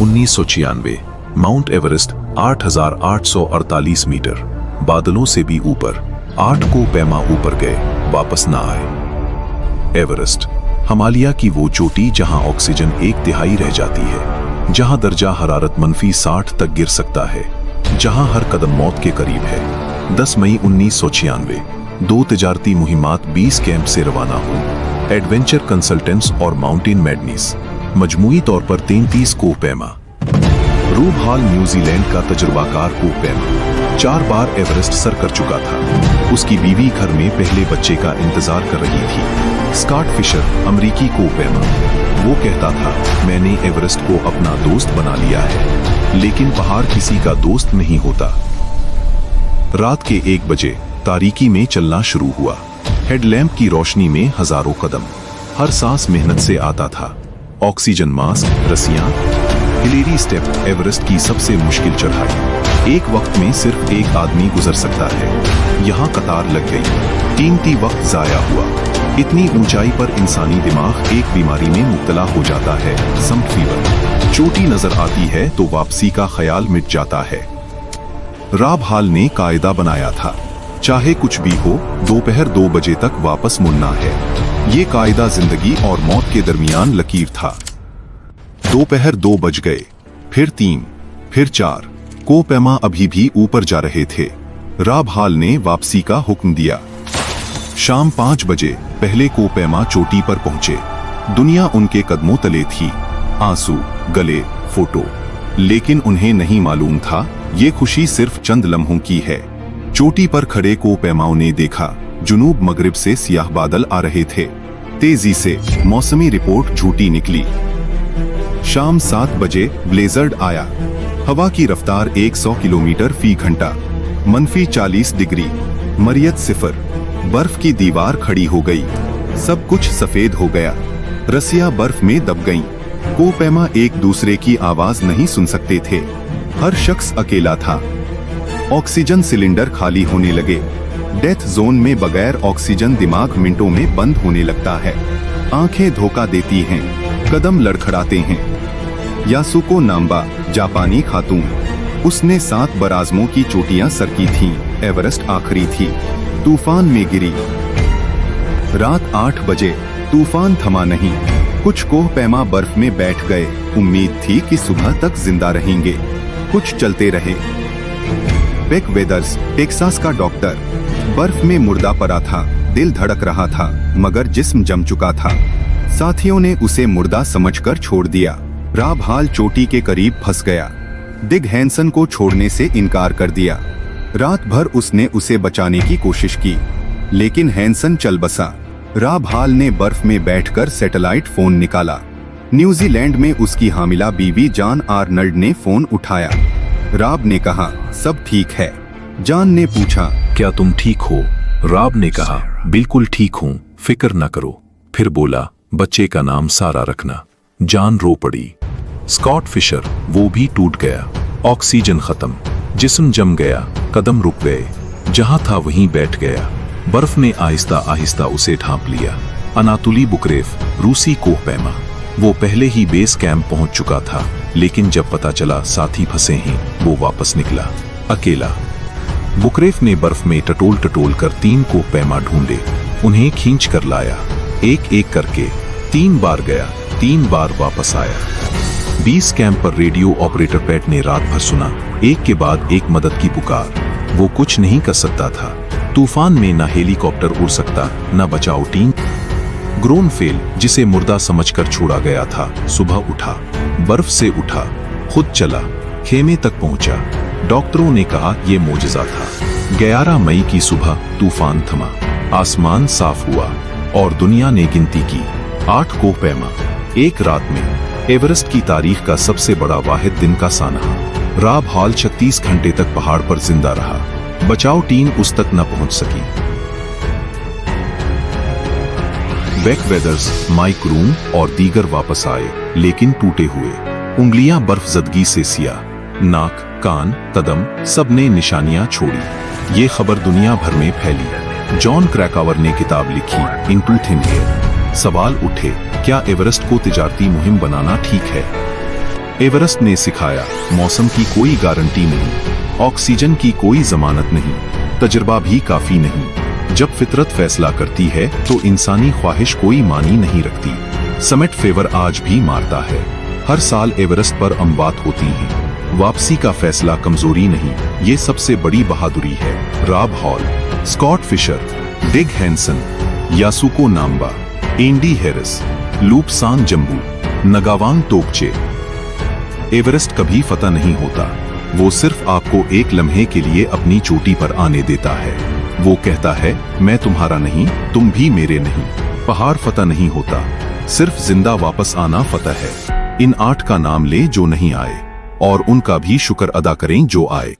1996 mount Everest 8,848 metre, बादलों से भी ऊपर, 8 को पैमा ऊपर गए, वापस ना आए। एवरेस्ट हिमालय की वो चोटी जहां ऑक्सीजन 1/3 रह जाती है, जहां दर्जा हरारत -60 तक गिर सकता है, जहां हर कदम मौत के करीब है। 10 मई 1996 2 तिजारती मुहिमात 20 कैंप से रवाना हुई। एडवेंचर कंसल्टेंट्स और माउंटेन मैडनीस, मजमूई तौर पर 33 को पैमा। रूब हॉल न्यूजीलैंड का तजुर्बाकार को पैमा 4 बार एवरेस्ट सर कर चुका था। उसकी बीवी घर में पहले बच्चे का इंतजार कर रही थी। स्कॉट फिशर, अमरीकी को पैमा, वो कहता था, मैंने एवरेस्ट को अपना दोस्त बना लिया है, लेकिन पहाड़ किसी का दोस्त नहीं होता। रात के 1 बजे तारीकी में चलना शुरू हुआ। हेडलैम्प की रोशनी में हजारों कदम, हर सांस मेहनत से आता था। ऑक्सीजन मास्क, रस्सियां, हिलेरी स्टेप, एवरेस्ट की सबसे मुश्किल चढ़ाई। एक वक्त में सिर्फ एक आदमी गुजर सकता है। यहाँ कतार लग गई, कीमती वक्त जाया हुआ। इतनी ऊंचाई पर इंसानी दिमाग एक बीमारी में मुब्तला हो जाता है, समट फीवर। चोटी नजर आती है तो वापसी का ख्याल मिट जाता है। रॉब हॉल ने कायदा बनाया था, चाहे कुछ भी हो, दोपहर 2 बजे तक वापस मुड़ना है। ये कायदा जिंदगी और मौत के दरमियान लकीर था। दोपहर 2 बज गए, फिर 3, फिर 4, को पैमा अभी भी ऊपर जा रहे थे। रॉब हॉल ने वापसी का हुक्म दिया। शाम 5 बजे पहले को पैमा चोटी पर पहुंचे। दुनिया उनके कदमों तले थी, आंसू, गले, फोटो। लेकिन उन्हें नहीं मालूम था, ये खुशी सिर्फ चंद लम्हों की है। चोटी पर खड़े को पैमाओं ने देखा, जुनूब मगरिब से सियाह बादल आ रहे थे। तेजी से मौसमी रिपोर्ट झूठी निकली। शाम 7 बजे ब्लेजर्ड आया। हवा की रफ्तार 100 किलोमीटर फी घंटा, -40 डिग्री, मरियत 0। बर्फ की दीवार खड़ी हो गई, सब कुछ सफेद हो गया। रस्सियां बर्फ में दब गईं। को पैमा एक दूसरे की आवाज नहीं सुन सकते थे। हर शख्स अकेला था। ऑक्सीजन सिलेंडर खाली होने लगे। डेथ जोन में बगैर ऑक्सीजन दिमाग मिनटों में बंद होने लगता है। आंखें धोखा देती हैं, कदम लड़खड़ाते हैं। यासुको नाम्बा, जापानी खातून, उसने 7 बराज़मों की चोटियां सर की थीं। एवरेस्ट आखिरी थी। तूफान में गिरी। रात 8 बजे तूफान थमा नहीं। कुछ कोह पैमा बर्फ में बैठ गए। उम्मीद थी कि सुबह तक जिंदा रहेंगे। कुछ चलते रहे। बेक वेदर्स, टेक्सास का डॉक्टर, बर्फ में मुर्दा पड़ा था। दिल धड़क रहा था, मगर जिस्म जम चुका था। साथियों ने उसे मुर्दा समझकर छोड़ दिया। रॉब हॉल चोटी के करीब फंस गया। दिग हैंसन को छोड़ने से इनकार कर दिया। रात भर उसने उसे बचाने की कोशिश की, लेकिन हैंसन चल बसा। रॉब हॉल ने बर्फ में बैठकर सैटेलाइट फोन निकाला। न्यूजीलैंड में उसकी हामिला बीवी जॉन आर्नल्ड ने फोन उठाया। रॉब ने कहा, सब ठीक है। जॉन ने पूछा, क्या तुम ठीक हो? रॉब ने कहा, बिल्कुल ठीक हूँ, फिक्र न करो। फिर बोला, बच्चे का नाम सारा रखना। जॉन रो पड़ी। स्कॉट फिशर, वो भी टूट गया। ऑक्सीजन खत्म, जिस्म जम गया, कदम रुक गए। जहां था वहीं बैठ गया। बर्फ ने आहिस्ता आहिस्ता उसे ढांप लिया। अनातुली बुकरेफ, रूसी कोह पैमा, वो पहले ही बेस कैंप पहुंच चुका था, लेकिन जब पता चला साथी फंसे हैं, वो वापस निकला, अकेला। बुकरेफ ने बर्फ में टटोल टटोल कर 3 कोह पैमा ढूंढे, उन्हें खींच कर लाया। एक एक करके 3 बार गया, 3 बार वापस आया। 20 कैंप पर रेडियो ऑपरेटर पैट ने रात भर सुना, एक के बाद एक मदद की पुकार। वो कुछ नहीं कर सकता था। तूफान में न हेलीकॉप्टर उड़ सकता, न बचाव टीम। ग्रोनफेल, जिसे मुर्दा समझकर छोड़ा गया था, सुबह उठा, बर्फ से उठा, खुद चला, खेमे तक पहुंचा। डॉक्टरों ने कहा यह मोजज़ा था। 11 मई की सुबह तूफान थमा, आसमान साफ हुआ और दुनिया ने गिनती की 8 कोह पैमा। एक रात में एवरेस्ट की तारीख का सबसे बड़ा वाहिद दिन का सानहा। रॉब हॉल 36 घंटे तक पहाड़ पर जिंदा रहा। बचाव टीम उस तक न पहुंच सकी। बेक वेदर्स, माइक रूम और दीगर वापस आए, लेकिन टूटे हुए, उंगलियां बर्फजदगी से सियाह, नाक, कान, कदम, सब ने निशानियां छोड़ी। ये खबर दुनिया भर में फैली। जॉन क्रैकावर ने किताब लिखी, इनटू थिन एयर। सवाल उठे, क्या एवरेस्ट को तिजारती मुहिम बनाना ठीक है? एवरेस्ट ने सिखाया, मौसम की कोई गारंटी नहीं, ऑक्सीजन की कोई जमानत नहीं, तजुर्बा भी काफी नहीं। जब फितरत फैसला करती है तो इंसानी ख्वाहिश कोई मानी नहीं रखती। समिट फेवर आज भी मारता है। हर साल एवरेस्ट पर अमवात होती हैं। वापसी का फैसला कमजोरी नहीं, ये सबसे बड़ी बहादुरी है। Rob Hall, Scott Fischer, Doug Hansen, Yasuko Namba, Andy Harris, Lopsang Jangbu, Ngawang Topche. Everest कभी फतह नहीं होता, वो सिर्फ आपको एक लम्हे के लिए अपनी चोटी पर आने देता है। वो कहता है, मैं तुम्हारा नहीं, तुम भी मेरे नहीं। पहाड़ फतह नहीं होता, सिर्फ जिंदा वापस आना फतह है। इन 8 का नाम ले जो नहीं आए, और उनका भी शुक्र अदा करें जो आए।